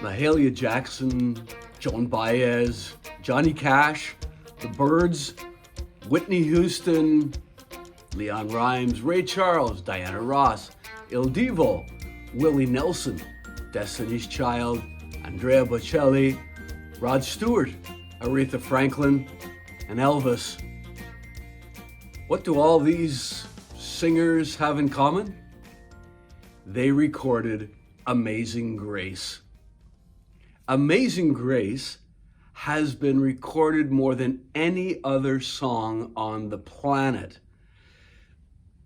Mahalia Jackson, Joan Baez, Johnny Cash, The Byrds, Whitney Houston, Leon Rimes, Ray Charles, Diana Ross, Il Divo, Willie Nelson, Destiny's Child, Andrea Bocelli, Rod Stewart, Aretha Franklin, and Elvis. What do all these singers have in common? They recorded Amazing Grace. Amazing Grace has been recorded more than any other song on the planet.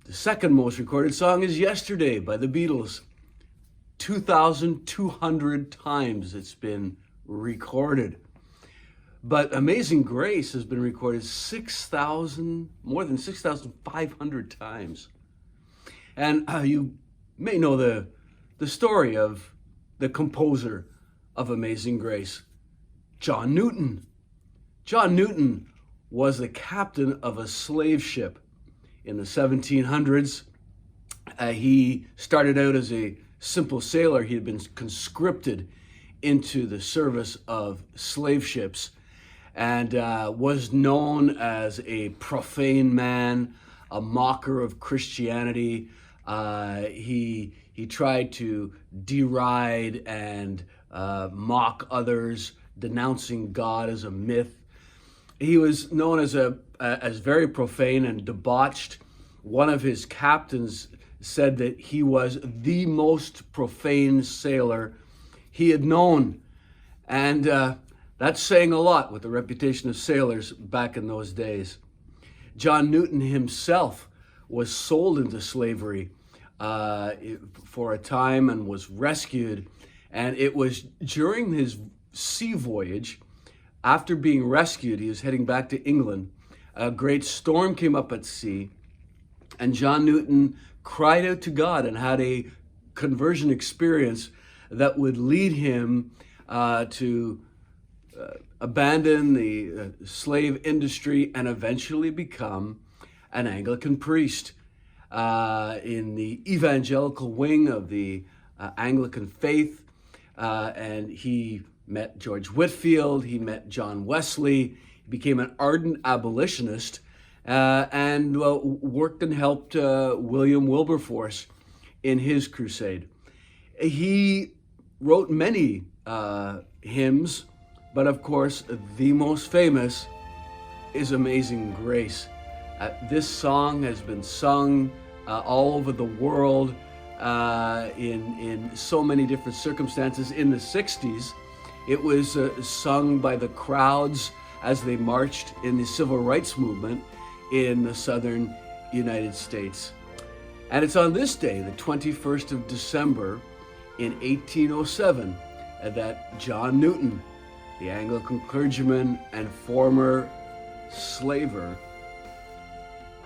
The second most recorded song is Yesterday by the Beatles. 2,200 times it's been recorded. But Amazing Grace has been recorded more than 6,500 times. And you may know the story of the composer of Amazing Grace, John Newton. John Newton was the captain of a slave ship in the 1700s. He started out as a simple sailor. He had been conscripted into the service of slave ships and was known as a profane man, a mocker of Christianity. He tried to deride and mock others, denouncing God as a myth. He was known as very profane and debauched. One of his captains said that he was the most profane sailor he had known. And that's saying a lot with the reputation of sailors back in those days. John Newton himself was sold into slavery for a time and was rescued. And it was during his sea voyage, after being rescued, he was heading back to England. A great storm came up at sea, and John Newton cried out to God and had a conversion experience that would lead him to abandon the slave industry and eventually become an Anglican priest in the evangelical wing of the Anglican faith. And he met George Whitefield, he met John Wesley, he became an ardent abolitionist, and worked and helped William Wilberforce in his crusade. He wrote many hymns, but of course the most famous is Amazing Grace. This song has been sung all over the world in so many different circumstances. In the 60s, it was sung by the crowds as they marched in the civil rights movement in the southern United States. And it's on this day, the 21st of December in 1807, that John Newton, the Anglican clergyman and former slaver,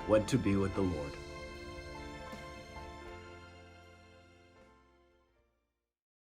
went to be with the Lord.